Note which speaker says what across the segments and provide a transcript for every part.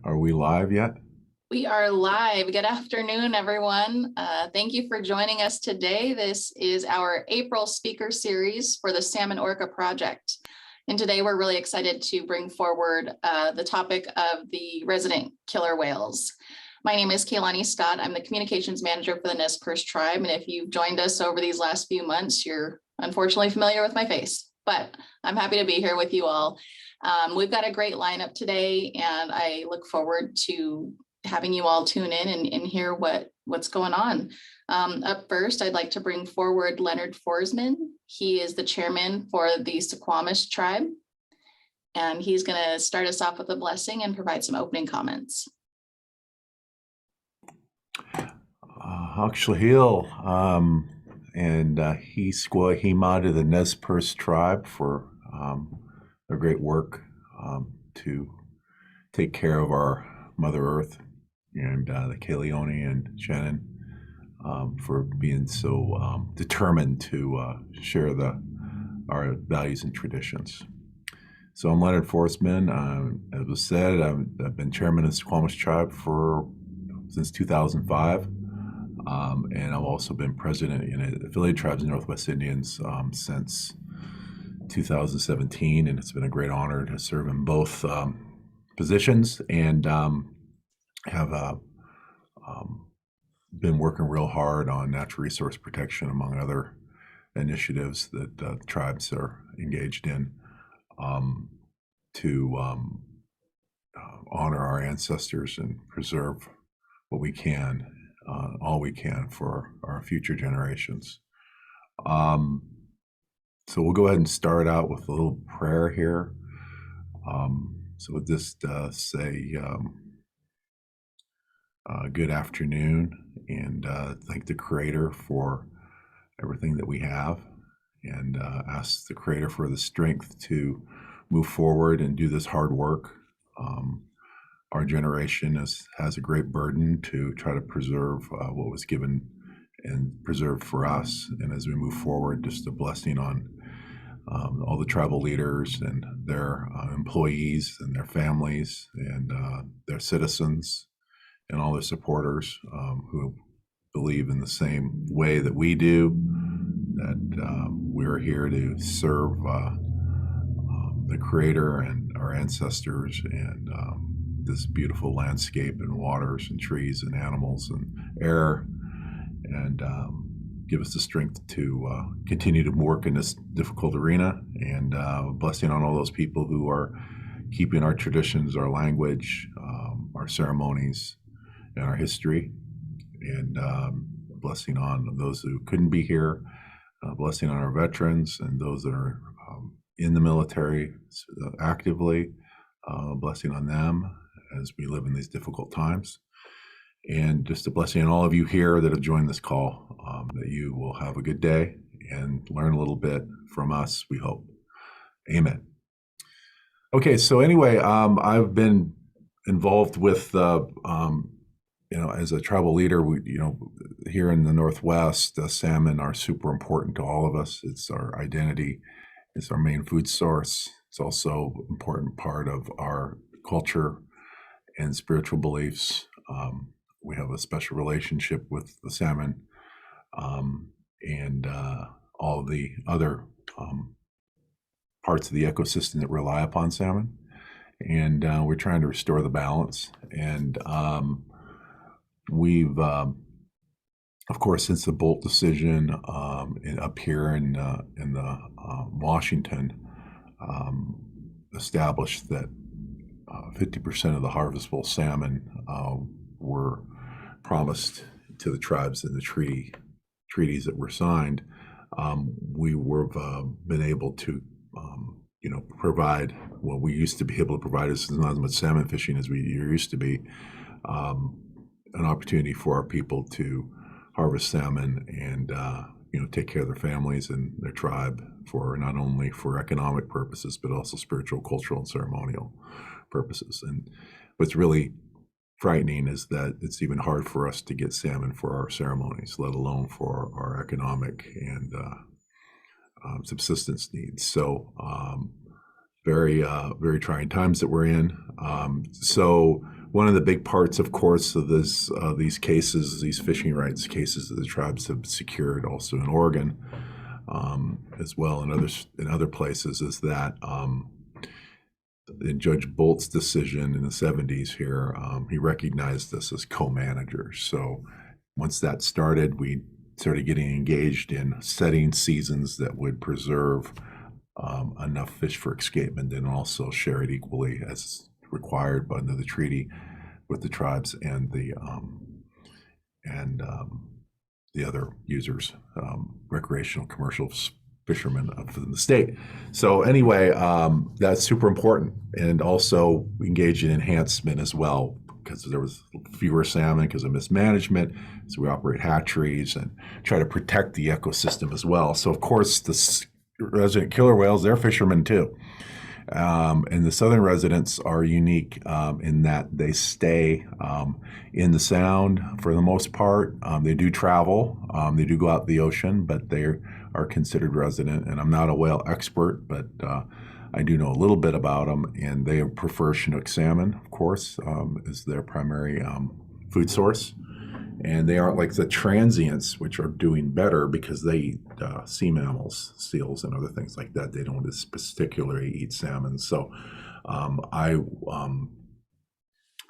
Speaker 1: Are we live yet?
Speaker 2: We are live. Good afternoon, everyone. Thank you for joining us today. This is our April speaker series for the Salmon Orca project. And today we're really excited to bring forward the topic of the resident killer whales. My name is Kaylani Scott. I'm the communications manager for the Nez Perce tribe. And if you've joined us over these last few months, you're unfortunately familiar with my face, but I'm happy to be here with you all. We've got a great lineup today, and I look forward to having you all tune in and hear what's going on. Up first, I'd like to bring forward Leonard Forsman. He is the chairman for the Suquamish tribe, and he's going to start us off with a blessing and provide some opening comments.
Speaker 1: Akhlahil, and Hima to the Nez Perce tribe for their great work to take care of our Mother Earth, and the Kaleone and Shannon for being so determined to share our values and traditions. So I'm Leonard Forestman. As was said, I've been chairman of the Suquamish tribe since 2005. And I've also been president in affiliated tribes in Northwest Indians since 2017, and it's been a great honor to serve in both positions, and have been working real hard on natural resource protection, among other initiatives that tribes are engaged in to honor our ancestors and preserve what we can, all we can, for our future generations. So we'll go ahead and start out with a little prayer here. So we'll just say good afternoon, and thank the Creator for everything that we have, and ask the Creator for the strength to move forward and do this hard work. Our generation has a great burden to try to preserve what was given and preserved for us. And as we move forward, just a blessing on all the tribal leaders and their employees and their families and their citizens and all their supporters who believe in the same way that we do, that we're here to serve the Creator and our ancestors, and this beautiful landscape and waters and trees and animals and air, and give us the strength to continue to work in this difficult arena, and blessing on all those people who are keeping our traditions, our language, our ceremonies, and our history, and blessing on those who couldn't be here, blessing on our veterans and those that are in the military actively, blessing on them as we live in these difficult times, and just a blessing on all of you here that have joined this call, that you will have a good day and learn a little bit from us, we hope. Amen. Okay, so anyway, I've been involved with, as a tribal leader, here in the Northwest, salmon are super important to all of us. It's our identity. It's our main food source. It's also an important part of our culture and spiritual beliefs. We have a special relationship with the salmon, and all the other parts of the ecosystem that rely upon salmon. And we're trying to restore the balance. And we've, of course, since the Bolt decision up here in Washington, established that 50% of the harvestable salmon were promised to the tribes in the treaties that were signed, we were been able to provide what we used to be able to provide. Is not as much salmon fishing as we used to be, an opportunity for our people to harvest salmon and take care of their families and their tribe, for not only for economic purposes but also spiritual, cultural, and ceremonial purposes. And what's really frightening is that it's even hard for us to get salmon for our ceremonies, let alone for our economic and subsistence needs. So very trying times that we're in. So one of the big parts, of course, of these cases, these fishing rights cases that the tribes have secured, also in Oregon, as well, and in other places, is that in Judge Bolt's decision in the 70s here, he recognized us as co-managers. So once that started, we started getting engaged in setting seasons that would preserve enough fish for escapement and also share it equally as required under the treaty with the tribes and the other users, recreational, commercial fishermen of the state. So anyway, that's super important, and also engage in enhancement as well, because there was fewer salmon because of mismanagement. So we operate hatcheries and try to protect the ecosystem as well. So of course, the resident killer whales, they're fishermen too. And the southern residents are unique in that they stay in the Sound for the most part. They do travel, they do go out the ocean, but they are considered resident. And I'm not a whale expert, but I do know a little bit about them. And they prefer Chinook salmon, of course, is their primary food source. And they aren't like the transients, which are doing better because they eat sea mammals, seals, and other things like that. They don't particularly eat salmon. So I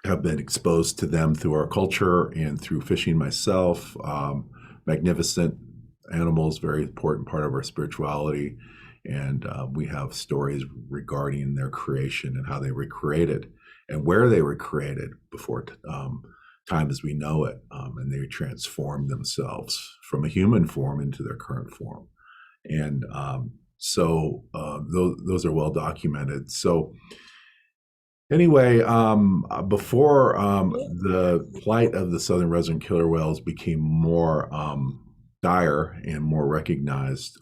Speaker 1: have been exposed to them through our culture and through fishing myself. Magnificent animals, very important part of our spirituality. And we have stories regarding their creation and how they were created and where they were created before time as we know it, and they transformed themselves from a human form into their current form. And so those are well documented. So anyway, before the plight of the southern resident killer whales became more dire and more recognized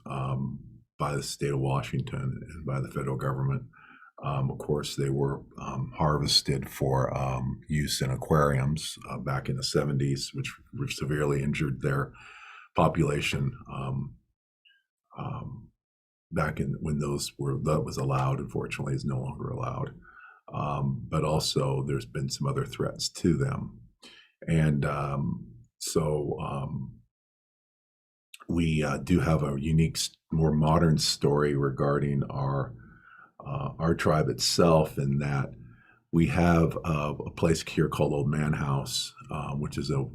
Speaker 1: by the state of Washington and by the federal government, of course, they were harvested for use in aquariums back in the 70s, which severely injured their population back in when that was allowed. Unfortunately, is no longer allowed. But also, there's been some other threats to them, and we do have a unique, more modern story regarding our tribe itself, in that we have a place here called Old Man House, which is an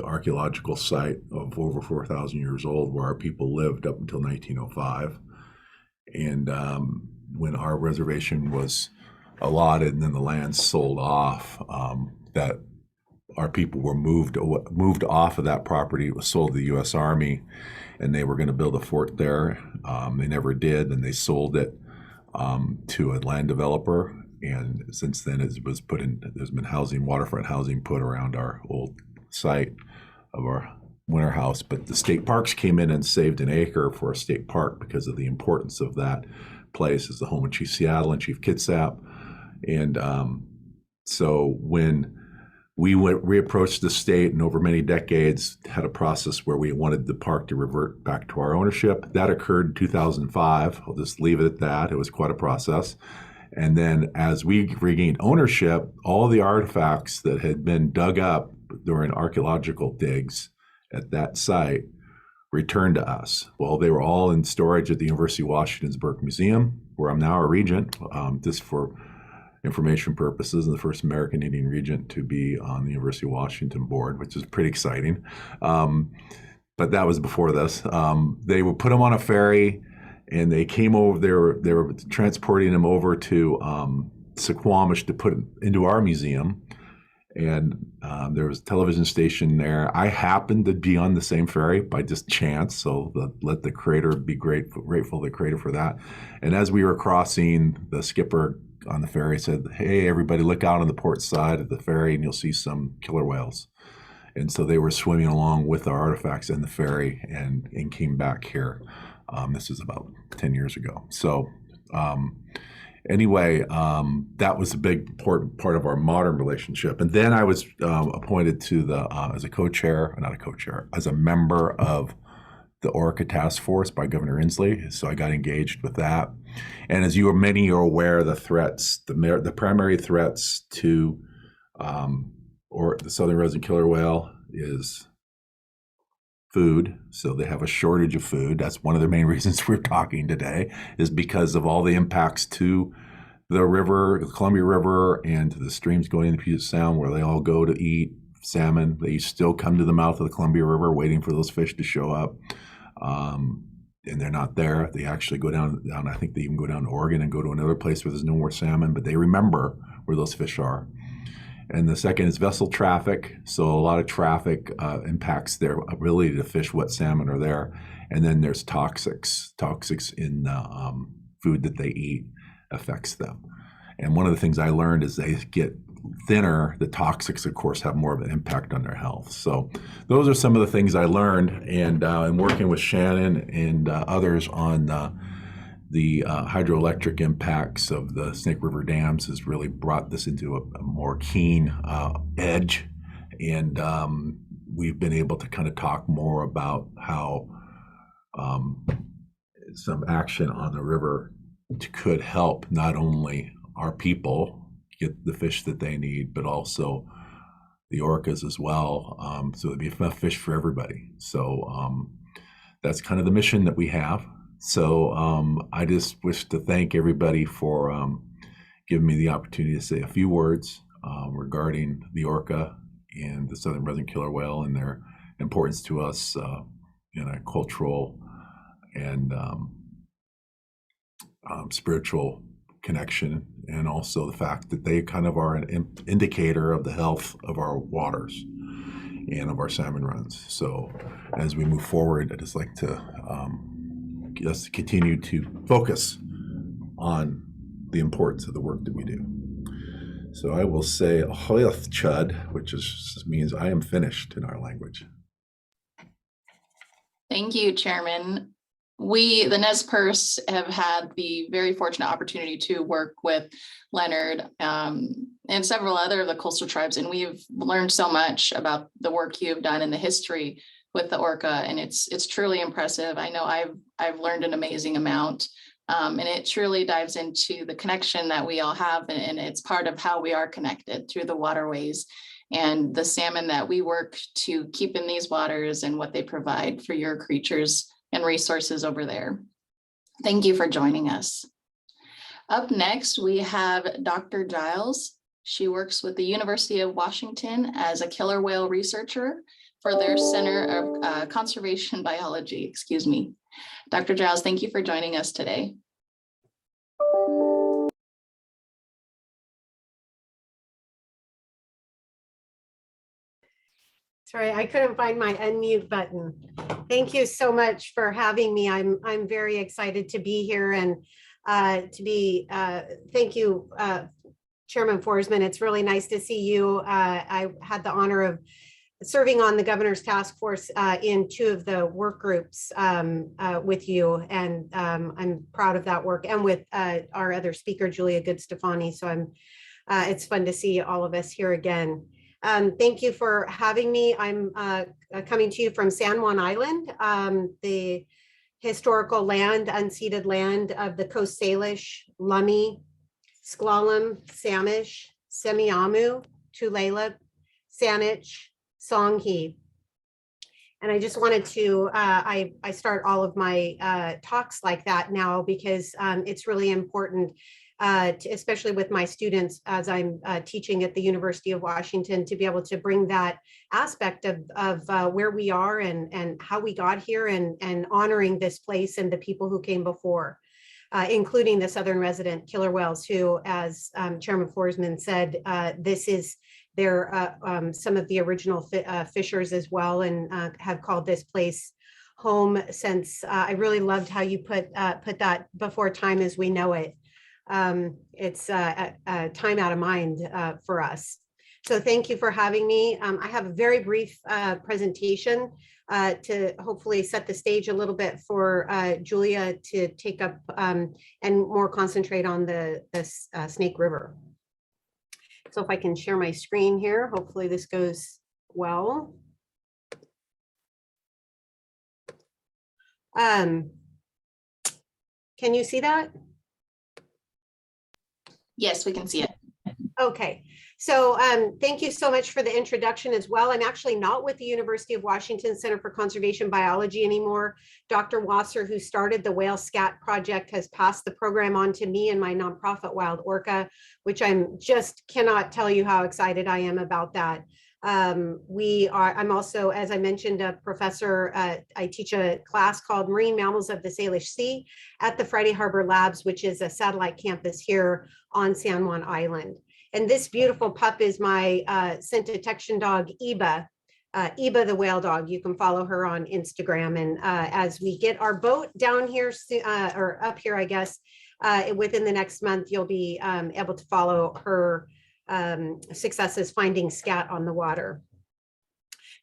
Speaker 1: archaeological site of over 4,000 years old, where our people lived up until 1905. And when our reservation was allotted and then the land sold off, that our people were moved off of that property. It was sold to the U.S. Army, and they were going to build a fort there. They never did, and they sold it to a land developer, and since then there's been waterfront housing put around our old site of our winter house. But the state parks came in and saved an acre for a state park because of the importance of that place as the home of Chief Seattle and Chief Kitsap. And so when we reapproached the state, and over many decades had a process where we wanted the park to revert back to our ownership. That occurred in 2005. I'll just leave it at that. It was quite a process. And then as we regained ownership, all the artifacts that had been dug up during archaeological digs at that site returned to us. Well, they were all in storage at the University of Washington's Burke Museum, where I'm now a regent, just for information purposes, and the first American Indian regent to be on the University of Washington board, which is pretty exciting. But that was before this. They would put them on a ferry, and they came over. They were transporting them over to Suquamish to put into our museum. And there was a television station there. I happened to be on the same ferry by just chance, so let the creator be grateful to the creator for that. And as we were crossing, the skipper on the ferry said, "Hey, everybody, look out on the port side of the ferry and you'll see some killer whales." And so they were swimming along with our artifacts in the ferry and came back here. This is about 10 years ago. So anyway, that was a big important part of our modern relationship. And then I was appointed to as a member of the Orca Task Force by Governor Inslee. So I got engaged with that. And as many are aware, the primary threats to Or the southern resident killer whale is food. So they have a shortage of food. That's one of the main reasons we're talking today, is because of all the impacts to the river, the Columbia River, and to the streams going into Puget Sound, where they all go to eat salmon. They still come to the mouth of the Columbia River waiting for those fish to show up. And they're not there. They actually go down, I think they even go down to Oregon and go to another place where there's no more salmon, but they remember where those fish are. And the second is vessel traffic. So a lot of traffic impacts their ability to fish what salmon are there. And then there's toxics. Toxics in the food that they eat affects them. And one of the things I learned is they get thinner, the toxics, of course, have more of an impact on their health. So those are some of the things I learned. And in working with Shannon and others on the hydroelectric impacts of the Snake River dams has really brought this into a more keen edge. And we've been able to kind of talk more about how some action on the river could help not only our people get the fish that they need, but also the orcas as well. So there'd be enough fish for everybody. So that's kind of the mission that we have. So I just wish to thank everybody for giving me the opportunity to say a few words regarding the orca and the southern resident killer whale and their importance to us in a cultural and spiritual connection, and also the fact that they kind of are an indicator of the health of our waters and of our salmon runs. So as we move forward, I'd just like to just continue to focus on the importance of the work that we do. So I will say ahoyth chud, which means I am finished in our language.
Speaker 2: Thank you, Chairman. We, the Nez Perce, have had the very fortunate opportunity to work with Leonard and several other of the coastal tribes, and we've learned so much about the work you've done and the history with the orca, and it's truly impressive. I know I've learned an amazing amount, and it truly dives into the connection that we all have, and it's part of how we are connected through the waterways and the salmon that we work to keep in these waters and what they provide for your creatures and resources over there. Thank you for joining us. Up next, we have Dr. Giles. She works with the University of Washington as a killer whale researcher for their Center of Conservation Biology, excuse me. Dr. Giles, thank you for joining us today.
Speaker 3: Sorry, I couldn't find my unmute button. Thank you so much for having me. I'm very excited to be here and thank you, Chairman Forsman. It's really nice to see you. I had the honor of serving on the governor's task force in 2 of the work groups with you, and I'm proud of that work, and with our other speaker, Julia Good-Stefani. So it's fun to see all of us here again. Thank you for having me. I'm coming to you from San Juan Island, the historical land, unceded land of the Coast Salish, Lummi, Sklallam, Samish, Semiahmoo, Tulalip, Saanich, Songhees. And I just wanted to, I start all of my talks like that now because it's really important, especially with my students as I'm teaching at the University of Washington, to be able to bring that aspect of where we are and how we got here, and honoring this place and the people who came before, including the southern resident killer whales, who, as Chairman Forsman said, this is their some of the original fishers as well, and have called this place home since. I really loved how you put that before time as we know it. It's time out of mind for us. So thank you for having me. I have a very brief presentation to hopefully set the stage a little bit for Julia to take up and more concentrate on the Snake River. So if I can share my screen here, hopefully this goes well. Can you see that?
Speaker 2: Yes, we can see it.
Speaker 3: Okay, so thank you so much for the introduction as well. I'm actually not with the University of Washington Center for Conservation Biology anymore. Dr. Wasser, who started the Whale Scat Project, has passed the program on to me and my nonprofit Wild Orca, which cannot tell you how excited I am about that. I'm also, as I mentioned, a professor. I teach a class called Marine Mammals of the Salish Sea at the Friday Harbor Labs, which is a satellite campus here on San Juan Island. And this beautiful pup is my scent detection dog, Iba. Iba the whale dog. You can follow her on Instagram. And as we get our boat down here, or up here, I guess, within the next month, you'll be able to follow her successes finding scat on the water.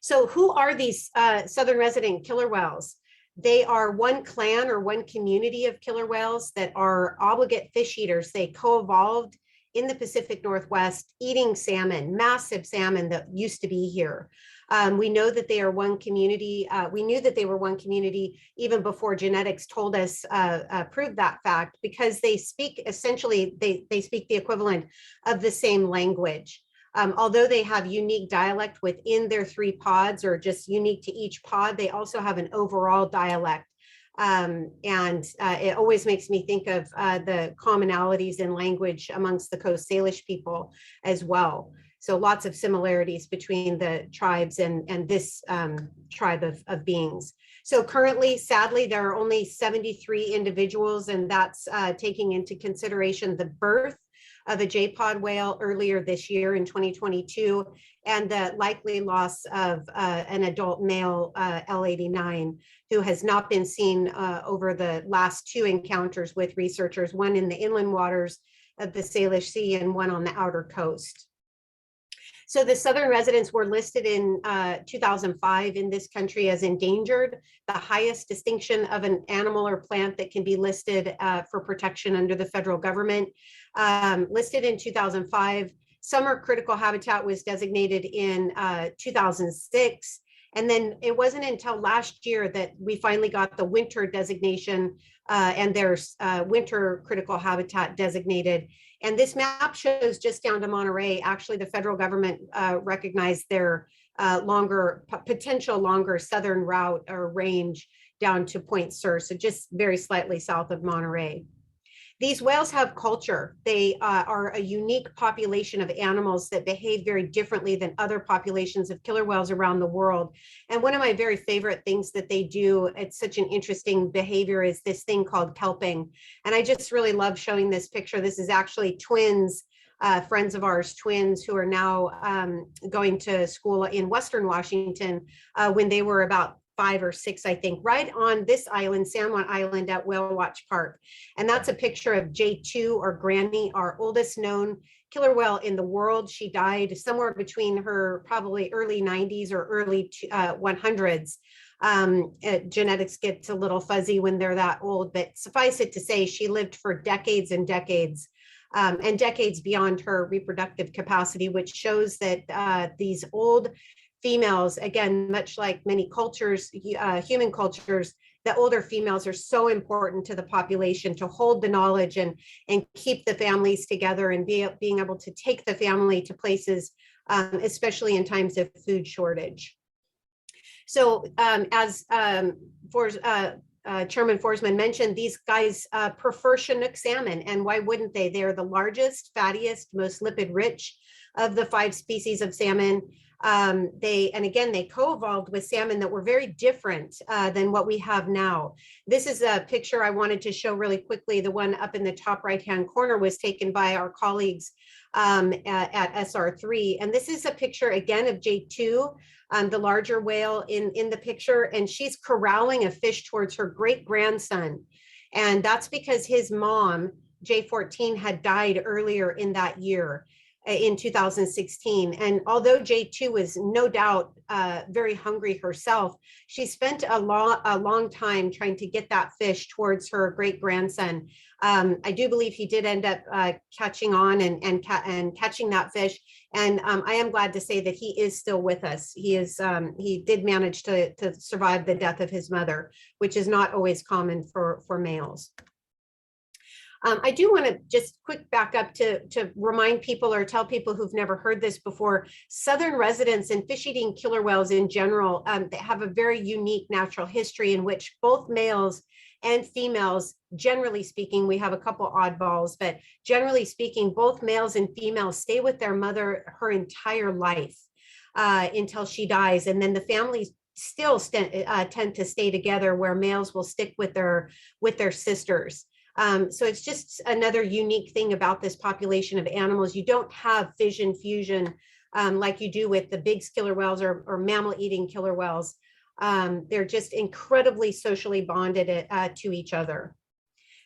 Speaker 3: So who are these southern resident killer whales? They are one clan or one community of killer whales that are obligate fish eaters. They co-evolved in the Pacific Northwest, eating salmon, massive salmon that used to be here. We know that they are one community. We knew that they were one community even before genetics told us, proved that fact, because they speak essentially, they speak the equivalent of the same language. Although they have unique dialect within their three pods, or just unique to each pod, they also have an overall dialect. It always makes me think of the commonalities in language amongst the Coast Salish people as well. So lots of similarities between the tribes and this tribe of beings. So currently, sadly, there are only 73 individuals, and that's taking into consideration the birth of a J-pod whale earlier this year in 2022, and the likely loss of an adult male L89 who has not been seen over the last two encounters with researchers, one in the inland waters of the Salish Sea and one on the outer coast. So the southern residents were listed in 2005 in this country as endangered, the highest distinction of an animal or plant that can be listed for protection under the federal government. Listed in 2005, summer critical habitat was designated in 2006. And then it wasn't until last year that we finally got the winter designation, and there's winter critical habitat designated. And this map shows just down to Monterey. Actually, the federal government recognized their potential longer southern route or range down to Point Sur, so just very slightly south of Monterey. These whales have culture. They are a unique population of animals that behave very differently than other populations of killer whales around the world. And one of my very favorite things that they do, it's such an interesting behavior, is this thing called kelping. And I just really love showing this picture. This is actually twins, friends of ours, twins who are now going to school in Western Washington when they were about 5 or 6, I think, right on this island, San Juan Island at Whale Watch Park. And that's a picture of J2, or Granny, our oldest known killer whale in the world. She died somewhere between her probably early 90s or early 100s. Genetics gets a little fuzzy when they're that old, but suffice it to say, she lived for decades and decades. And decades beyond her reproductive capacity, which shows that these old females, again, much like many cultures, human cultures, the older females are so important to the population to hold the knowledge and keep the families together, and being able to take the family to places, especially in times of food shortage. So as Chairman Forsman mentioned, these guys prefer Chinook salmon, and why wouldn't they? They're the largest, fattiest, most lipid rich of the 5 species of salmon. They co-evolved with salmon that were very different than what we have now. This is a picture I wanted to show really quickly. The one up in the top right-hand corner was taken by our colleagues at SR3. And this is a picture again of J2, the larger whale in the picture, and she's corralling a fish towards her great-grandson. And that's because his mom, J14, had died earlier in that year, in 2016. And although J2 was no doubt very hungry herself, she spent a long time trying to get that fish towards her great-grandson. I do believe he did end up catching on and catching that fish. And I am glad to say that he is still with us. He did manage to survive the death of his mother, which is not always common for males. I do want to just quick back up to remind people or tell people who've never heard this before. Southern residents and fish-eating killer whales in general, they have a very unique natural history in which both males and females, generally speaking, we have a couple oddballs, but generally speaking, both males and females stay with their mother her entire life until she dies. And then the families still tend to stay together, where males will stick with their sisters. So it's just another unique thing about this population of animals. You don't have fission fusion like you do with the big killer whales or mammal-eating killer whales. They're just incredibly socially bonded to each other.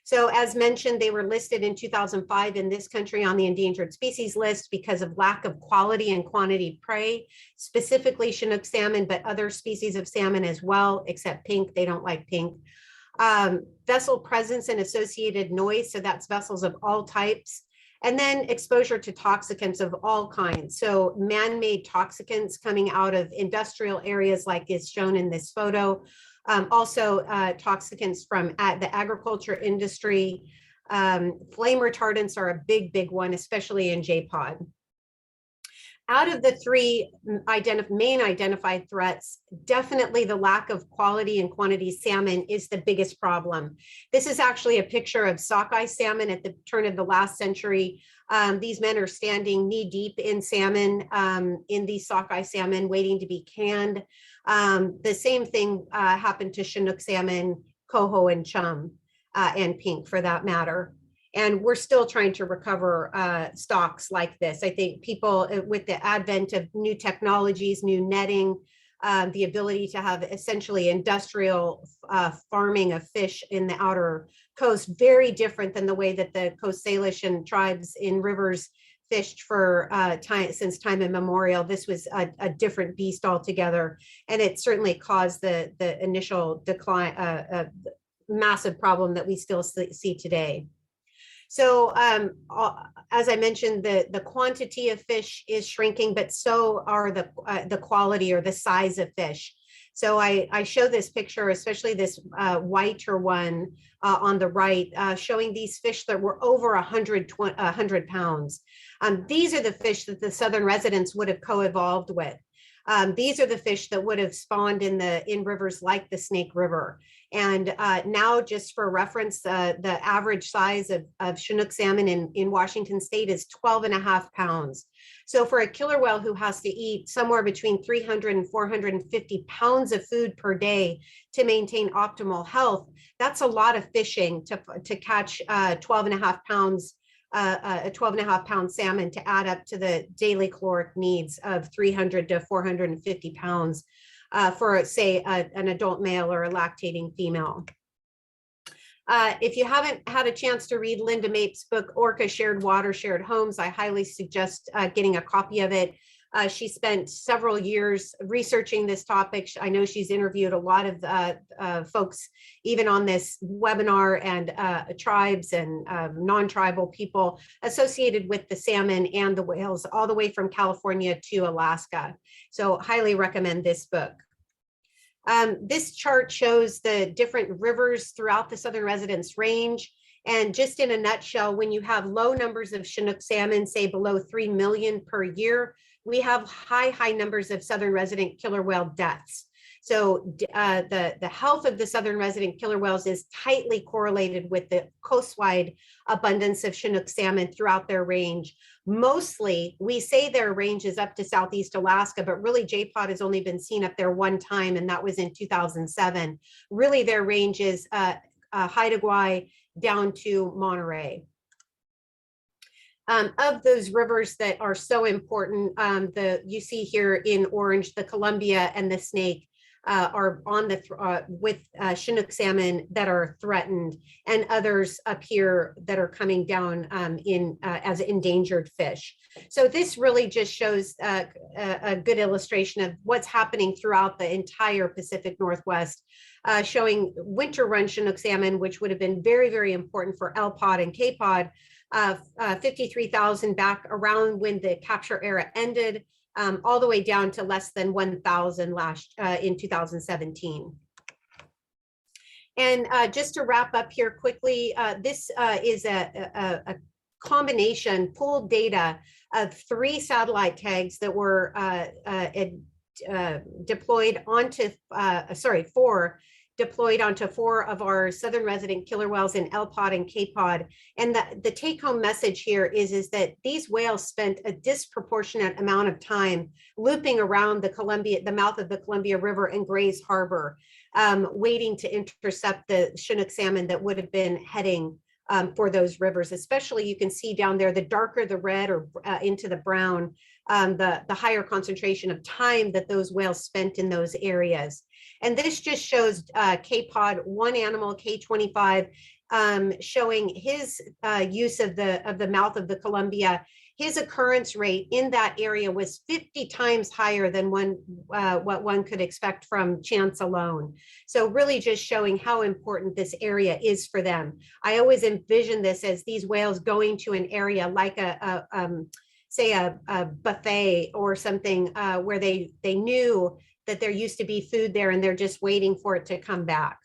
Speaker 3: So as mentioned, they were listed in 2005 in this country on the endangered species list because of lack of quality and quantity prey, specifically Chinook salmon, but other species of salmon as well, except pink. They don't like pink. Vessel presence and associated noise, so that's vessels of all types, and then exposure to toxicants of all kinds. So man-made toxicants coming out of industrial areas like is shown in this photo. Also toxicants from the agriculture industry. Flame retardants are a big one, especially in J-pod. Out of the three main identified threats, definitely the lack of quality and quantity salmon is the biggest problem. This is actually a picture of sockeye salmon at the turn of the last century. These men are standing knee deep in salmon, in these sockeye salmon, waiting to be canned. The same thing happened to Chinook salmon, coho, and chum, and pink for that matter. And we're still trying to recover stocks like this. I think people, with the advent of new technologies, new netting, the ability to have essentially industrial farming of fish in the outer coast, very different than the way that the Coast Salish and tribes in rivers fished for since time immemorial. This was a different beast altogether, and it certainly caused the initial decline, massive problem that we still see today. So as I mentioned, the quantity of fish is shrinking, but so are the quality or the size of fish. So I show this picture, especially this whiter one on the right, showing these fish that were over 100 pounds. These are the fish that the southern residents would have co-evolved with. These are the fish that would have spawned in rivers like the Snake River. And now, just for reference, the average size of Chinook salmon in Washington state is 12.5 pounds. So for a killer whale who has to eat somewhere between 300 and 450 pounds of food per day to maintain optimal health, that's a lot of fishing to catch 12.5 pounds, a 12.5 pound salmon to add up to the daily caloric needs of 300 to 450 pounds. For, say, an adult male or a lactating female. If you haven't had a chance to read Linda Mape's book, Orca, Shared Water, Shared Homes, I highly suggest getting a copy of it. She spent several years researching this topic. I know she's interviewed a lot of folks, even on this webinar, and tribes and non-tribal people associated with the salmon and the whales, all the way from California to Alaska. So highly recommend this book. This chart shows the different rivers throughout the southern residence range. And just in a nutshell, when you have low numbers of Chinook salmon, say below 3 million per year, we have high numbers of southern resident killer whale deaths. So the health of the southern resident killer whales is tightly correlated with the coastwide abundance of Chinook salmon throughout their range. Mostly, we say their range is up to Southeast Alaska, but really J-pod has only been seen up there one time, and that was in 2007. Really, their range is Haida Gwaii down to Monterey. Of those rivers that are so important, you see here in orange, the Columbia and the Snake are on the with Chinook salmon that are threatened, and others up here that are coming down as endangered fish. So this really just shows a good illustration of what's happening throughout the entire Pacific Northwest, showing winter run Chinook salmon, which would have been very important for L-pod and K-pod. 53,000 back around when the capture era ended, all the way down to less than 1,000 in 2017. And just to wrap up here quickly, this is a combination pooled data of 3 satellite tags that were deployed onto, 4 deployed onto 4 of our southern resident killer whales in L pod and K pod. And the take home message here is that these whales spent a disproportionate amount of time looping around the mouth of the Columbia River and Grays Harbor, waiting to intercept the Chinook salmon that would have been heading for those rivers. Especially, you can see down there, the darker the red or into the brown, the higher concentration of time that those whales spent in those areas. And this just shows K-pod, one animal, K25, showing his use of the mouth of the Columbia. His occurrence rate in that area was 50 times higher than what one could expect from chance alone. So really just showing how important this area is for them. I always envision this as these whales going to an area like say a buffet or something where they knew that there used to be food there and they're just waiting for it to come back.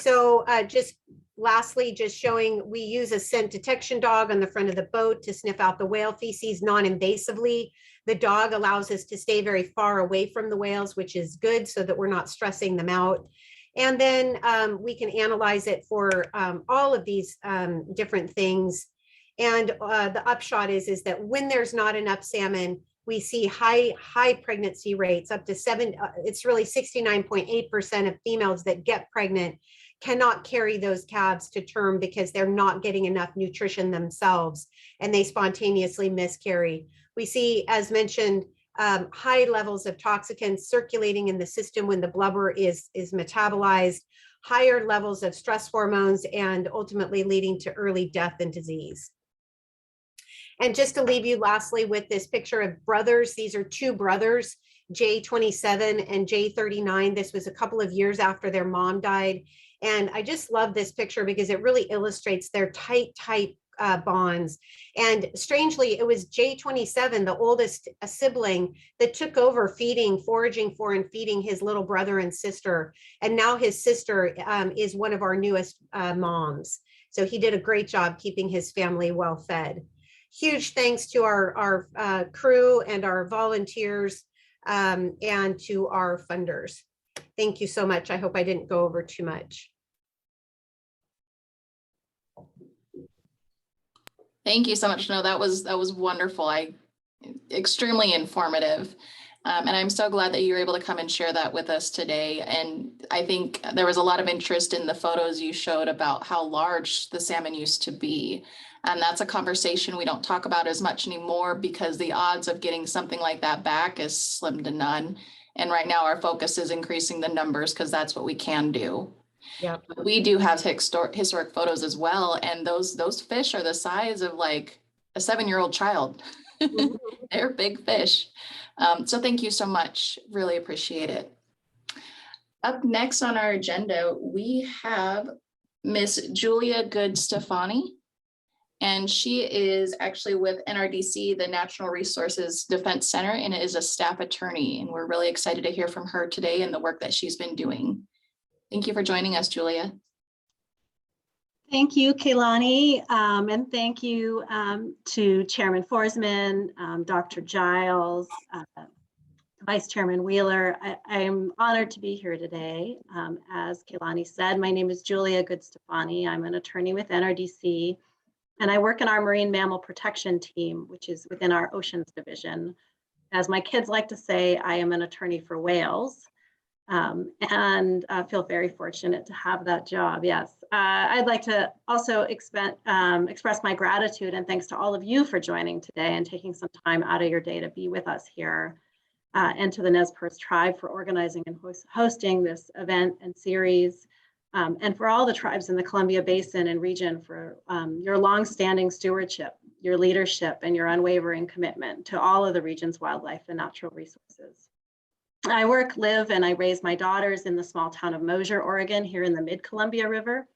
Speaker 3: So just lastly, just showing we use a scent detection dog on the front of the boat to sniff out the whale feces non-invasively. The dog allows us to stay very far away from the whales, which is good so that we're not stressing them out. And then we can analyze it for all of these different things. And the upshot is that when there's not enough salmon, we see high pregnancy rates up to it's really 69.8% of females that get pregnant cannot carry those calves to term because they're not getting enough nutrition themselves and they spontaneously miscarry. We see, as mentioned, high levels of toxicants circulating in the system when the blubber is metabolized, higher levels of stress hormones, and ultimately leading to early death and disease. And just to leave you lastly with this picture of brothers, these are 2 brothers, J27 and J39. This was a couple of years after their mom died. And I just love this picture because it really illustrates their tight bonds. And strangely, it was J27, the oldest sibling, that took over foraging for and feeding his little brother and sister. And now his sister is one of our newest moms. So he did a great job keeping his family well fed. Huge thanks to our crew and our volunteers and to our funders. Thank you so much. I hope I didn't go over too much.
Speaker 2: Thank you so much. No, that was wonderful. Extremely informative. And I'm so glad that you were able to come and share that with us today. And I think there was a lot of interest in the photos you showed about how large the salmon used to be. And that's a conversation we don't talk about as much anymore because the odds of getting something like that back is slim to none. And right now our focus is increasing the numbers because that's what we can do.
Speaker 3: Yeah,
Speaker 2: We do have historic photos as well. And those fish are the size of like a 7-year-old child.
Speaker 3: Mhm.
Speaker 2: They're big fish. So thank you so much. Really appreciate it. Up next on our agenda, we have Miss Julia Good-Stefani. And she is actually with NRDC, the Natural Resources Defense Center, and is a staff attorney. And we're really excited to hear from her today and the work that she's been doing. Thank you for joining us, Julia.
Speaker 4: Thank you, Keilani, and thank you to Chairman Forsman, Dr. Giles, Vice Chairman Wheeler. I am honored to be here today. As Keilani said, my name is Julia Good-Stefani. I'm an attorney with NRDC, and I work in our Marine Mammal Protection Team, which is within our Oceans Division. As my kids like to say, I am an attorney for whales. And feel very fortunate to have that job. Yes, I'd like to also express my gratitude and thanks to all of you for joining today and taking some time out of your day to be with us here, and to the Nez Perce tribe for organizing and hosting this event and series, and for all the tribes in the Columbia Basin and region for your longstanding stewardship, your leadership, and your unwavering commitment to all of the region's wildlife and natural resources. I work, live, and I raise my daughters in the small town of Mosier, Oregon, here in the mid-Columbia River.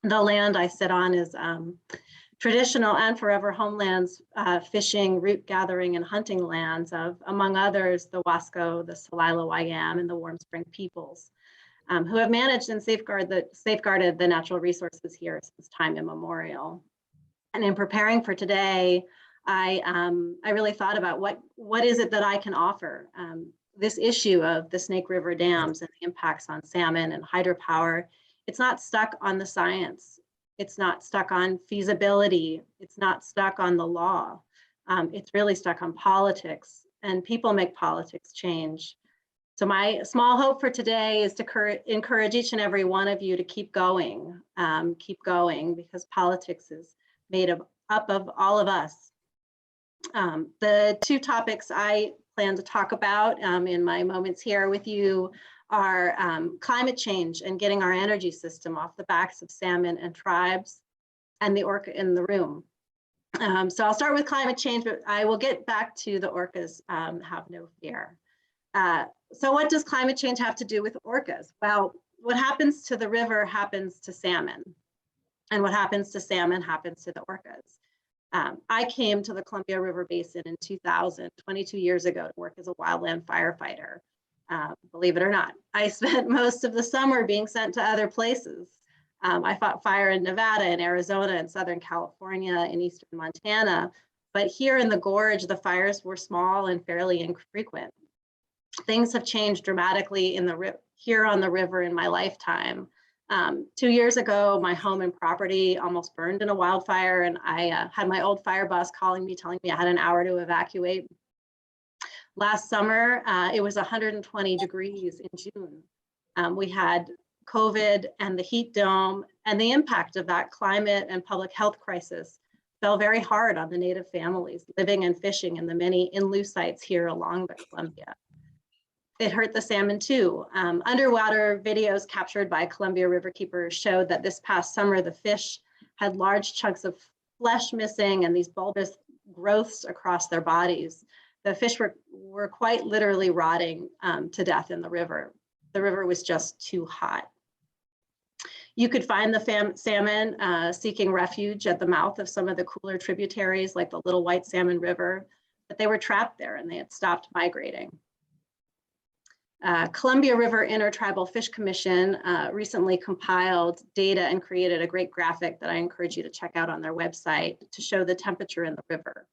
Speaker 4: The land I sit on is traditional and forever homelands, fishing, root gathering, and hunting lands of, among others, the Wasco, the Celilo Wayam, and the Warm Spring peoples. who have managed and safeguarded the natural resources here since time immemorial. And in preparing for today, I really thought about what is it that I can offer. This issue of the Snake River dams and the impacts on salmon and hydropower, it's not stuck on the science. It's not stuck on feasibility. It's not stuck on the law. It's really stuck on politics, and people make politics change. So my small hope for today is to encourage each and every one of you to keep going, because politics is made up of all of us. The two topics I plan to talk about in my moments here with you are climate change and getting our energy system off the backs of salmon and tribes, and the orca in the room. So I'll start with climate change, but I will get back to the orcas, have no fear. So what does climate change have to do with orcas? Well, what happens to the river happens to salmon, and what happens to salmon happens to the orcas. I came to the Columbia River Basin in 2000, 22 years ago, to work as a wildland firefighter. Believe it or not, I spent most of the summer being sent to other places. I fought fire in Nevada and Arizona and Southern California and Eastern Montana, but here in the gorge, the fires were small and fairly infrequent. Things have changed dramatically here on the river in my lifetime. 2 years ago, my home and property almost burned in a wildfire, and I had my old fire boss calling me, telling me I had an hour to evacuate. Last summer, it was 120 degrees in June. We had COVID and the heat dome, and the impact of that climate and public health crisis fell very hard on the Native families living and fishing in the many in-lieu sites here along the Columbia. It hurt the salmon too. Underwater videos captured by Columbia River keepers showed that this past summer, the fish had large chunks of flesh missing and these bulbous growths across their bodies. The fish were quite literally rotting to death in the river. The river was just too hot. You could find the salmon seeking refuge at the mouth of some of the cooler tributaries like the Little White Salmon River, but they were trapped there and they had stopped migrating. Columbia River Intertribal Fish Commission recently compiled data and created a great graphic that I encourage you to check out on their website to show the temperature in the river.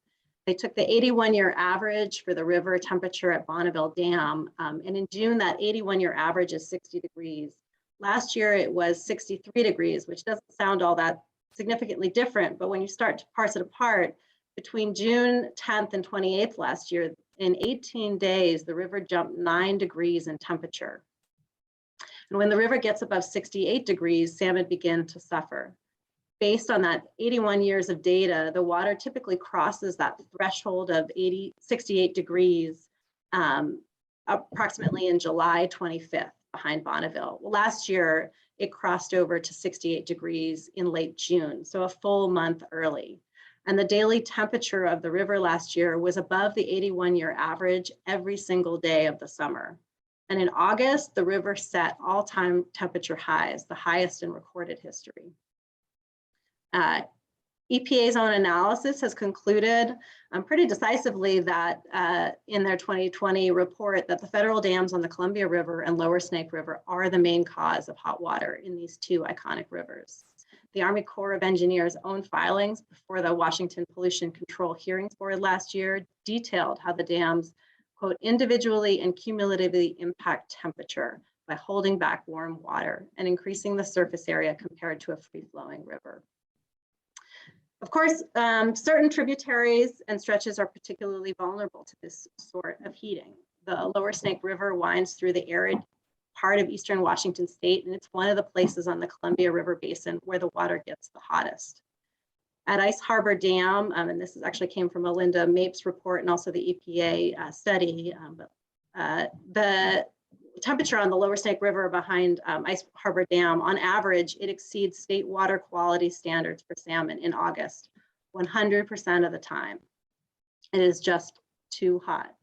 Speaker 4: They took the 81-year average for the river temperature at Bonneville Dam, and in June, that 81-year average is 60 degrees. Last year, it was 63 degrees, which doesn't sound all that significantly different, but when you start to parse it apart, between June 10th and 28th last year, in 18 days, the river jumped 9 degrees in temperature. And when the river gets above 68 degrees, salmon begin to suffer. Based on that 81 years of data, the water typically crosses that threshold of 68 degrees approximately in July 25th behind Bonneville. Well, last year, it crossed over to 68 degrees in late June, so a full month early. And the daily temperature of the river last year was above the 81-year average every single day of the summer. And in August, the river set all-time temperature highs, the highest in recorded history. EPA's own analysis has concluded pretty decisively that in their 2020 report that the federal dams on the Columbia River and Lower Snake River are the main cause of hot water in these two iconic rivers. The Army Corps of Engineers' own filings before the Washington Pollution Control Hearings Board last year detailed how the dams, quote, individually and cumulatively impact temperature by holding back warm water and increasing the surface area compared to a free-flowing river. Of course, certain tributaries and stretches are particularly vulnerable to this sort of heating. The Lower Snake River winds through the arid part of eastern Washington state, and it's one of the places on the Columbia River Basin where the water gets the hottest. At Ice Harbor Dam, and this actually came from a Linda Mapes report and also the EPA study, the temperature on the Lower Snake River behind Ice Harbor Dam, on average, it exceeds state water quality standards for salmon in August, 100% of the time. It is just too hot.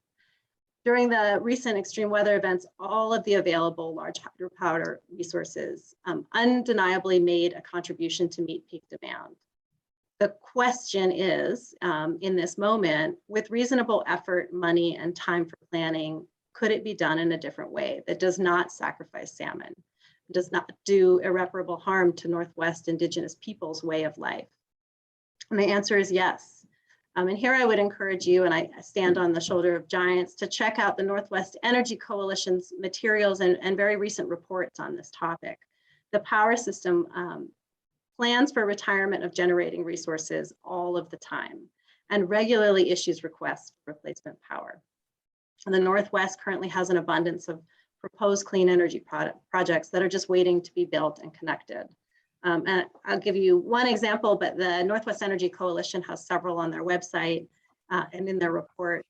Speaker 4: During the recent extreme weather events, all of the available large hydropower resources undeniably made a contribution to meet peak demand. The question is, in this moment, with reasonable effort, money, and time for planning, could it be done in a different way that does not sacrifice salmon? does not do irreparable harm to Northwest Indigenous peoples' way of life? And the answer is yes. And here I would encourage you, and I stand on the shoulder of giants, to check out the Northwest Energy Coalition's materials and very recent reports on this topic. The power system plans for retirement of generating resources all of the time and regularly issues requests for replacement power. And the Northwest currently has an abundance of proposed clean energy projects that are just waiting to be built and connected. And I'll give you one example, but the Northwest Energy Coalition has several on their website and in their report.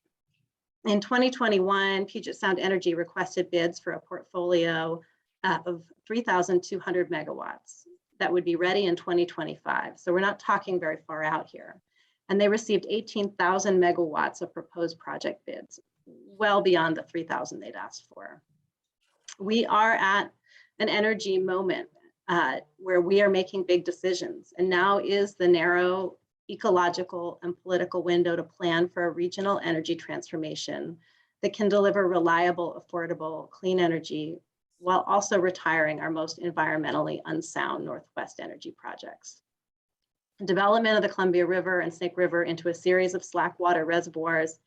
Speaker 4: In 2021, Puget Sound Energy requested bids for a portfolio of 3,200 megawatts that would be ready in 2025. So we're not talking very far out here. And they received 18,000 megawatts of proposed project bids, well beyond the 3,000 they'd asked for. We are at an energy moment where we are making big decisions. And now is the narrow ecological and political window to plan for a regional energy transformation that can deliver reliable, affordable, clean energy while also retiring our most environmentally unsound Northwest energy projects. Development of the Columbia River and Snake River into a series of slack water reservoirs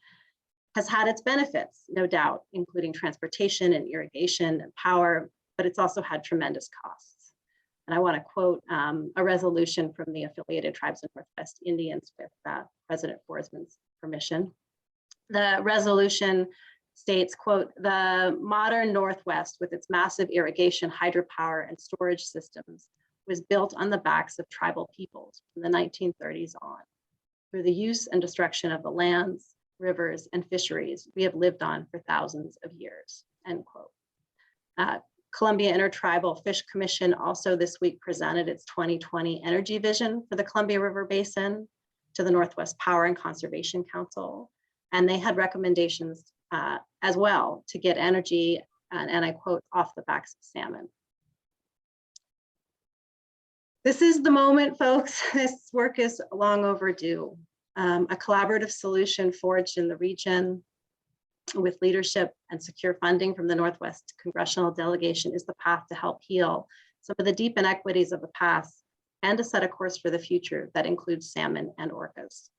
Speaker 4: has had its benefits, no doubt, including transportation and irrigation and power, but it's also had tremendous costs. And I want to quote a resolution from the Affiliated Tribes of Northwest Indians with President Forsman's permission. The resolution states, quote, "The modern Northwest with its massive irrigation, hydropower, and storage systems was built on the backs of tribal peoples from the 1930s on. Through the use and destruction of the lands, rivers, and fisheries we have lived on for thousands of years," end quote. Columbia Intertribal Fish Commission also this week presented its 2020 energy vision for the Columbia River Basin to the Northwest Power and Conservation Council. And they had recommendations as well to get energy, and I quote, "off the backs of salmon." This is the moment, folks. This work is long overdue. A collaborative solution forged in the region with leadership and secure funding from the Northwest Congressional Delegation is the path to help heal some of the deep inequities of the past and to set a course for the future that includes salmon and orcas.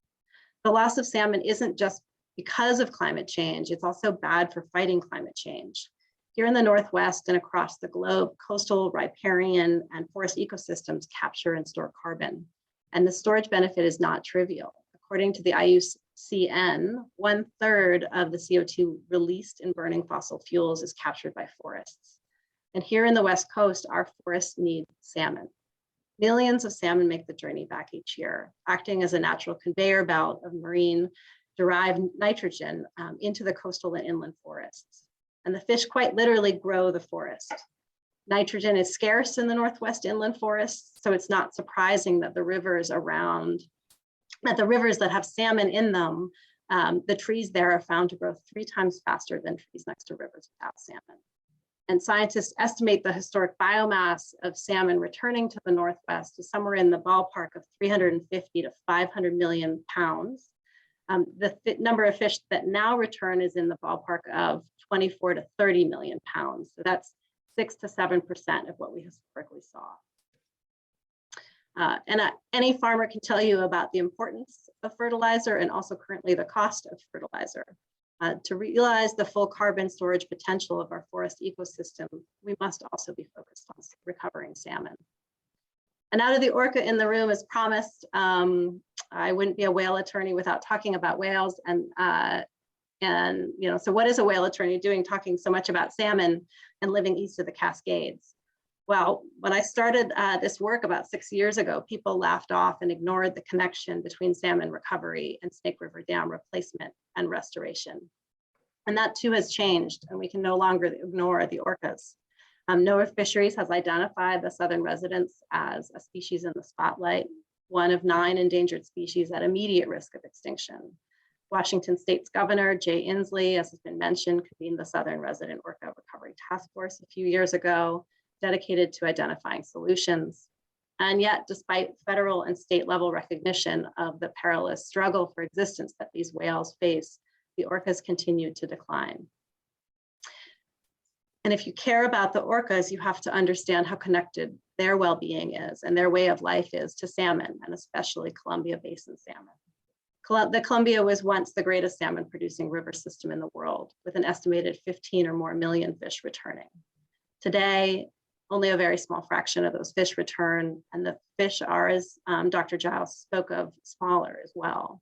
Speaker 4: The loss of salmon isn't just because of climate change, it's also bad for fighting climate change. Here in the Northwest and across the globe, coastal, riparian, and forest ecosystems capture and store carbon. And the storage benefit is not trivial. According to the IUCN, 1/3 of the CO2 released in burning fossil fuels is captured by forests. And here in the West Coast, our forests need salmon. Millions of salmon make the journey back each year, acting as a natural conveyor belt of marine derived nitrogen into the coastal and inland forests. And the fish quite literally grow the forest. Nitrogen is scarce in the Northwest inland forests, so it's not surprising that the rivers that have salmon in them, the trees there are found to grow 3 times faster than trees next to rivers without salmon. And scientists estimate the historic biomass of salmon returning to the Northwest is somewhere in the ballpark of 350 to 500 million pounds. The number of fish that now return is in the ballpark of 24 to 30 million pounds. So that's 6 to 7% of what we historically saw. Any farmer can tell you about the importance of fertilizer and also currently the cost of fertilizer. To realize the full carbon storage potential of our forest ecosystem, we must also be focused on recovering salmon. And out of the orca in the room, as promised, I wouldn't be a whale attorney without talking about whales. So what is a whale attorney doing talking so much about salmon and living east of the Cascades? Well, when I started this work about 6 years ago, people laughed off and ignored the connection between salmon recovery and Snake River Dam replacement and restoration. And that too has changed, and we can no longer ignore the orcas. NOAA Fisheries has identified the southern residents as a species in the spotlight, one of 9 endangered species at immediate risk of extinction. Washington State's Governor Jay Inslee, as has been mentioned, convened the Southern Resident Orca Recovery Task Force a few years ago, dedicated to identifying solutions. And yet, despite federal and state level recognition of the perilous struggle for existence that these whales face, the orcas continue to decline. And if you care about the orcas, you have to understand how connected their well-being is and their way of life is to salmon, and especially Columbia Basin salmon. The Columbia was once the greatest salmon producing river system in the world, with an estimated 15 or more million fish returning. Today, only a very small fraction of those fish return, and the fish are, as Dr. Giles spoke of, smaller as well.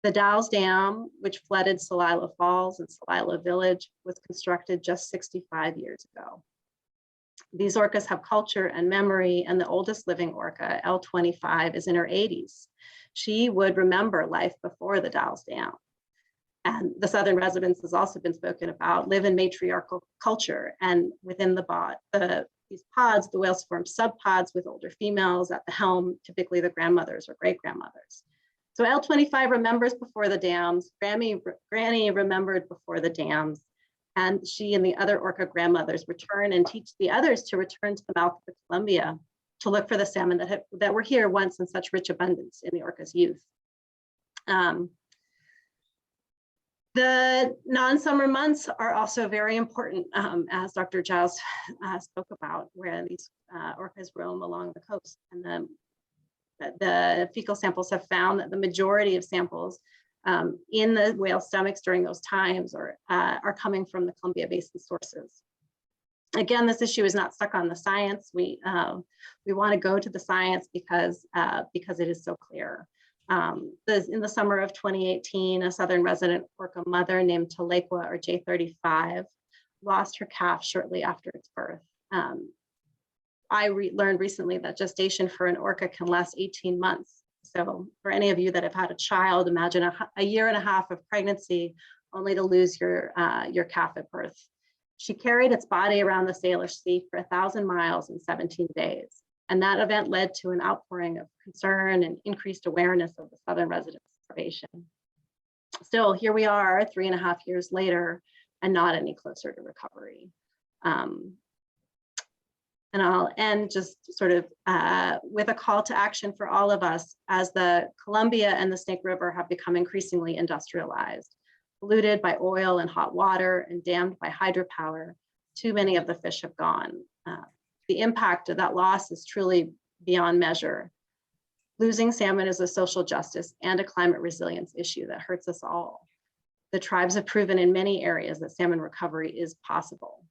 Speaker 4: The Giles Dam, which flooded Celilo Falls and Celilo Village, was constructed just 65 years ago. These orcas have culture and memory, and the oldest living orca, L25, is in her 80s. She would remember life before the Giles Dam. And the southern residents has also been spoken about, live in matriarchal culture, and within these pods, the whales form subpods with older females at the helm, typically the grandmothers or great-grandmothers. So L25 remembers before the dams, Granny remembered before the dams, and she and the other orca grandmothers return and teach the others to return to the mouth of the Columbia to look for the salmon that were here once in such rich abundance in the orca's youth. The non-summer months are also very important, as Dr. Giles spoke about, where these orcas roam along the coast. And the fecal samples have found that the majority of samples in the whale stomachs during those times are coming from the Columbia Basin sources. Again, this issue is not stuck on the science. We want to go to the science because it is so clear. In the summer of 2018, a southern resident orca mother named Talekwa, or J35, lost her calf shortly after its birth. I learned recently that gestation for an orca can last 18 months. So for any of you that have had a child, imagine a year and a half of pregnancy only to lose your calf at birth. She carried its body around the Salish Sea for 1,000 miles in 17 days. And that event led to an outpouring of concern and increased awareness of the southern residents' starvation. Still, here we are 3.5 years later and not any closer to recovery. And I'll end just sort of with a call to action for all of us, as the Columbia and the Snake River have become increasingly industrialized, polluted by oil and hot water and dammed by hydropower. Too many of the fish have gone. The impact of that loss is truly beyond measure. Losing salmon is a social justice and a climate resilience issue that hurts us all. The tribes have proven in many areas that salmon recovery is possible.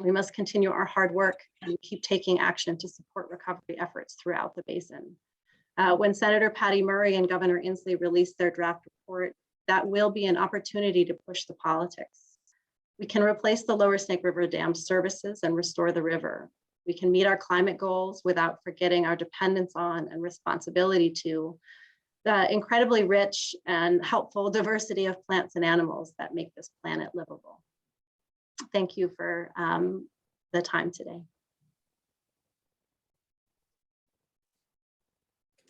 Speaker 4: We must continue our hard work and keep taking action to support recovery efforts throughout the basin. When Senator Patty Murray and Governor Inslee released their draft report, that will be an opportunity to push the politics. We can replace the Lower Snake River Dam services and restore the river. We can meet our climate goals without forgetting our dependence on and responsibility to the incredibly rich and helpful diversity of plants and animals that make this planet livable. Thank you for the time today.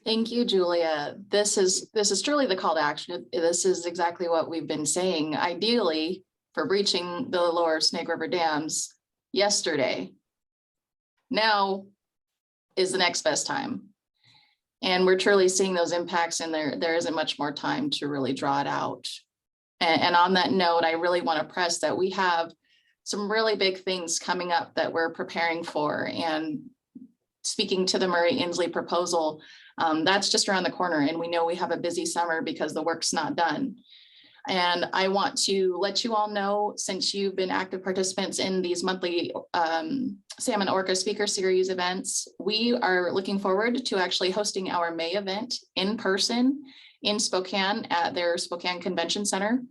Speaker 2: Thank you, Julia. This is truly the call to action. This is exactly what we've been saying. Ideally, for breaching the Lower Snake River dams yesterday, now is the next best time. And we're truly seeing those impacts, and there isn't much more time to really draw it out. And on that note, I really want to press that we have some really big things coming up that we're preparing for. And speaking to the Murray-Inslee proposal, that's just around the corner. And we know we have a busy summer because the work's not done. And I want to let you all know, since you've been active participants in these monthly Salmon Orca Speaker Series events, we are looking forward to actually hosting our May event in person in Spokane at their Spokane Convention Center.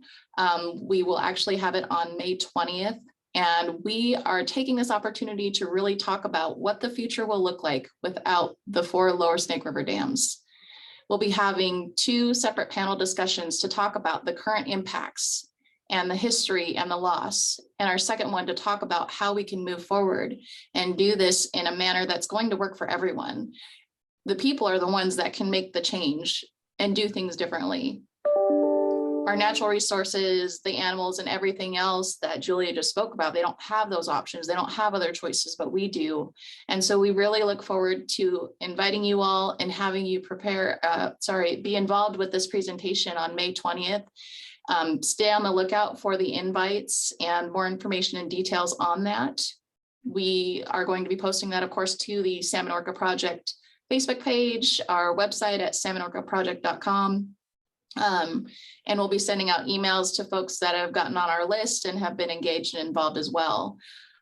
Speaker 2: We will actually have it on May 20th. And we are taking this opportunity to really talk about what the future will look like without the 4 Lower Snake River dams. We'll be having 2 separate panel discussions to talk about the current impacts and the history and the loss. And our second one to talk about how we can move forward and do this in a manner that's going to work for everyone. The people are the ones that can make the change and do things differently. Our natural resources, the animals, and everything else that Julia just spoke about, they don't have those options. They don't have other choices, but we do. And so we really look forward to inviting you all and having you be involved with this presentation on May 20th. Stay on the lookout for the invites and more information and details on that. We are going to be posting that, of course, to the Salmon Orca Project Facebook page, our website at salmonorcaproject.com. And we'll be sending out emails to folks that have gotten on our list and have been engaged and involved as well.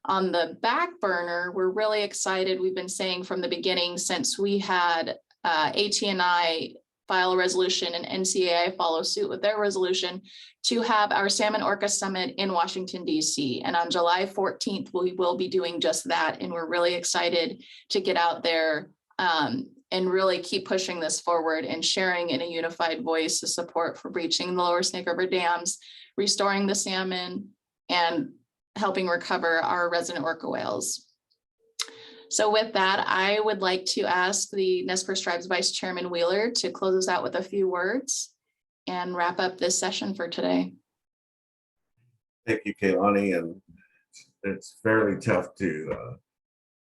Speaker 2: On the back burner, we're really excited. We've been saying from the beginning, since we had AT&I file a resolution and NCAI follow suit with their resolution, to have our Salmon Orca Summit in Washington, D.C. And on July 14th, we will be doing just that. And we're really excited to get out there and really keep pushing this forward and sharing in a unified voice the support for breaching the Lower Snake River dams, restoring the salmon, and helping recover our resident orca whales. So with that, I would like to ask the Nez Perce Tribe's Vice Chairman Wheeler to close us out with a few words and wrap up this session for today.
Speaker 5: Thank you, Kaylani, and it's fairly tough to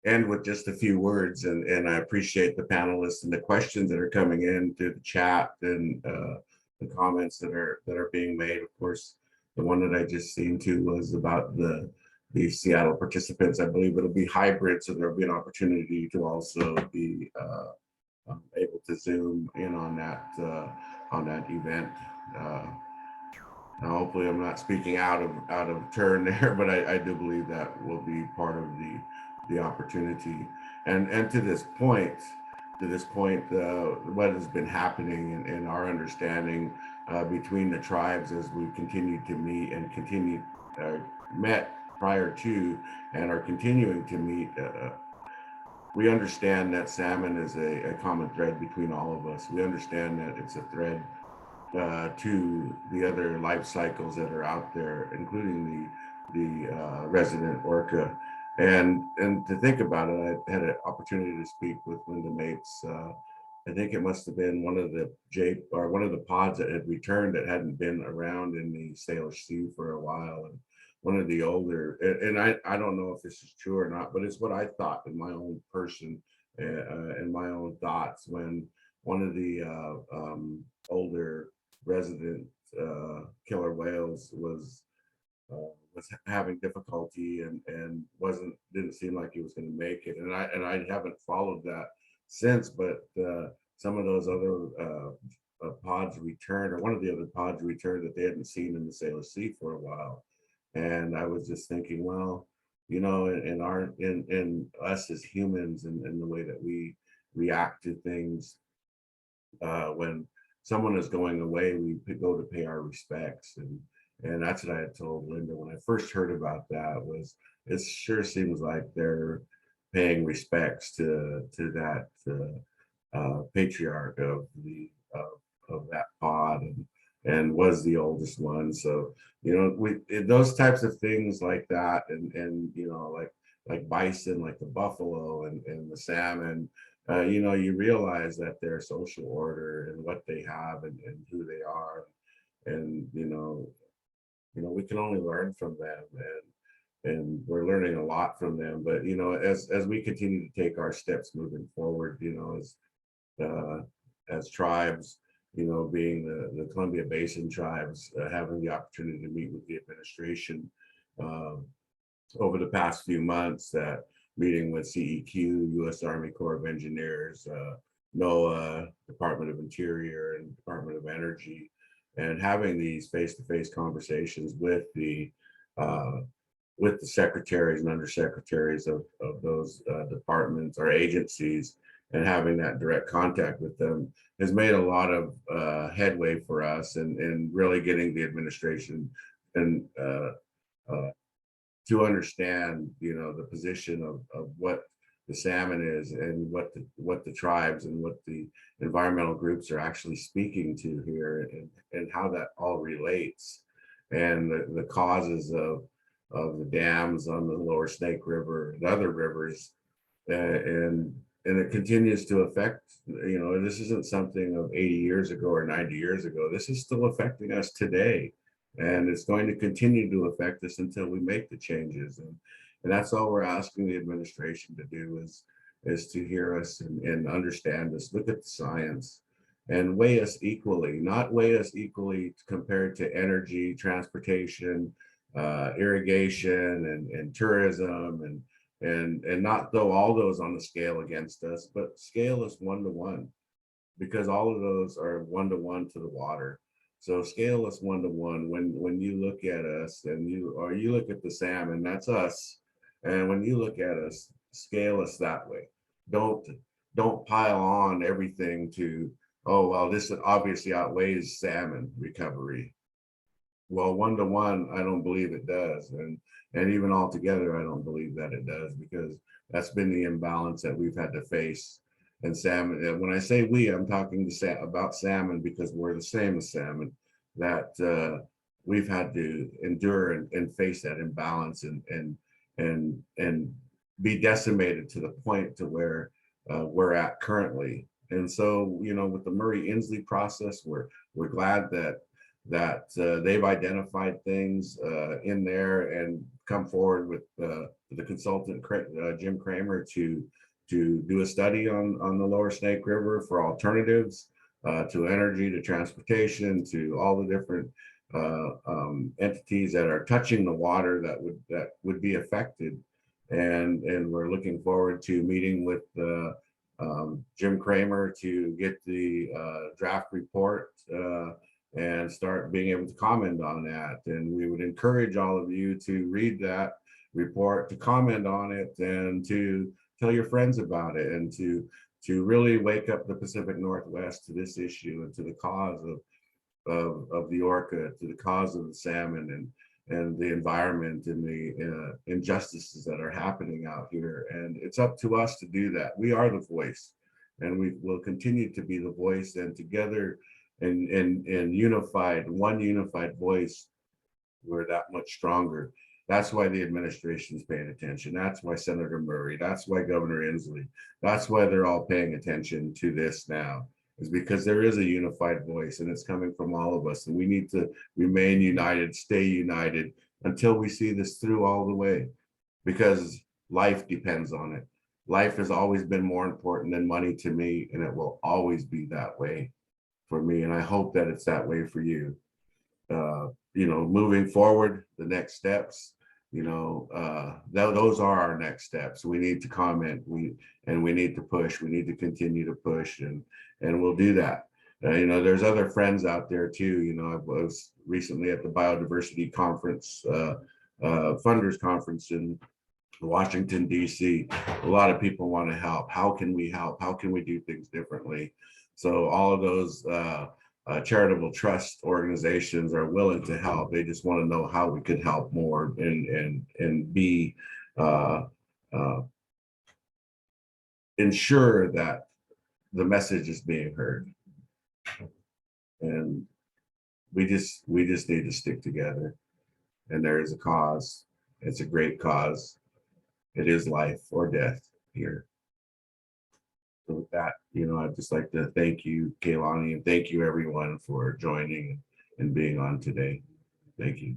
Speaker 5: end with just a few words, and I appreciate the panelists and the questions that are coming in through the chat and the comments that are being made. Of course, the one that I just seen too was about the Seattle participants. I believe it'll be hybrid, so there'll be an opportunity to also be able to zoom in on that event. Now, hopefully, I'm not speaking out of turn there, but I do believe that will be part of the opportunity. And to this point, what has been happening in our understanding between the tribes as we continue to meet and met prior to and are continuing to meet, we understand that salmon is a common thread between all of us. We understand that it's a thread to the other life cycles that are out there, including the resident orca. And to think about it, I had an opportunity to speak with Linda Mates. I think it must have been one of the pods that had returned that hadn't been around in the Salish Sea for a while. And one of the older, and I don't know if this is true or not, but it's what I thought in my own person and my own thoughts when one of the older resident killer whales was having difficulty and didn't seem like he was going to make it, and I haven't followed that since, but some of those other pods returned, or one of the other pods returned that they hadn't seen in the Salish Sea for a while. And I was just thinking, well, you know, in us as humans and the way that we react to things, when someone is going away, we go to pay our respects. And that's what I had told Linda when I first heard about that, was it sure seems like they're paying respects to that patriarch of that pod and was the oldest one. So, you know, those types of things like that, and you know, like bison, like the buffalo and the salmon, you know, you realize that their social order and what they have and who they are, and you know, we can only learn from them, and we're learning a lot from them. But you know, as we continue to take our steps moving forward, you know, as tribes, you know, being the Columbia Basin tribes, having the opportunity to meet with the administration over the past few months, meeting with CEQ, U.S. Army Corps of Engineers, NOAA, Department of Interior, and Department of Energy, and having these face-to-face conversations with the secretaries and undersecretaries of those departments or agencies, and having that direct contact with them has made a lot of headway for us, and really getting the administration and to understand, you know, the position of what the salmon is, and what the tribes and what the environmental groups are actually speaking to here, and how that all relates, and the causes of the dams on the Lower Snake River and other rivers, and it continues to affect, you know, this isn't something of 80 years ago or 90 years ago. This is still affecting us today, and it's going to continue to affect us until we make the changes. And that's all we're asking the administration to do, is to hear us and understand us, look at the science, and weigh us equally, not weigh us equally compared to energy, transportation, irrigation, and tourism, and not throw all those on the scale against us, but scale us 1-to-1, because all of those are 1-to-1 to the water. So scale us 1-to-1 when you look at us, and you look at the salmon, that's us. And when you look at us, scale us that way. Don't pile on everything to, oh, well, this obviously outweighs salmon recovery. Well, 1-to-1, I don't believe it does. And even altogether, I don't believe that it does, because that's been the imbalance that we've had to face. And salmon, and when I say we, I'm talking about salmon, because we're the same as salmon, that we've had to endure and face that imbalance and be decimated to the point to where we're at currently. And so, you know, with the Murray-Inslee process, we're glad that they've identified things in there and come forward with the consultant Jim Kramer to do a study on the Lower Snake River for alternatives to energy, to transportation, to all the different entities that are touching the water that would be affected. And we're looking forward to meeting with Jim Kramer to get the draft report and start being able to comment on that. And we would encourage all of you to read that report, to comment on it, and to tell your friends about it, and to really wake up the Pacific Northwest to this issue and to the cause of the orca, to the cause of the salmon and the environment and the injustices that are happening out here. And it's up to us to do that. We are the voice, and we will continue to be the voice, and together and unified, one unified voice, we're that much stronger. That's why the administration is paying attention. That's why Senator Murray, that's why Governor Inslee, that's why they're all paying attention to this now, is because there is a unified voice, and it's coming from all of us. And we need to remain united, stay united until we see this through all the way, because life depends on it. Life has always been more important than money to me, and it will always be that way for me. And I hope that it's that way for you. You know, moving forward, the next steps, you know, those are our next steps. We need to comment, we need to push, we need to continue to push, and we'll do that. You know, there's other friends out there too. You know, I was recently at the biodiversity conference, funders conference in Washington, D.C. A lot of people want to help. How can we help? How can we do things differently? So all of those charitable trust organizations are willing to help. They just want to know how we could help more and be ensure that the message is being heard. And we just need to stick together. And there is a cause. It's a great cause. It is life or death here. So with that, you know, I'd just like to thank you, Kaylani, and thank you everyone for joining and being on today. Thank you.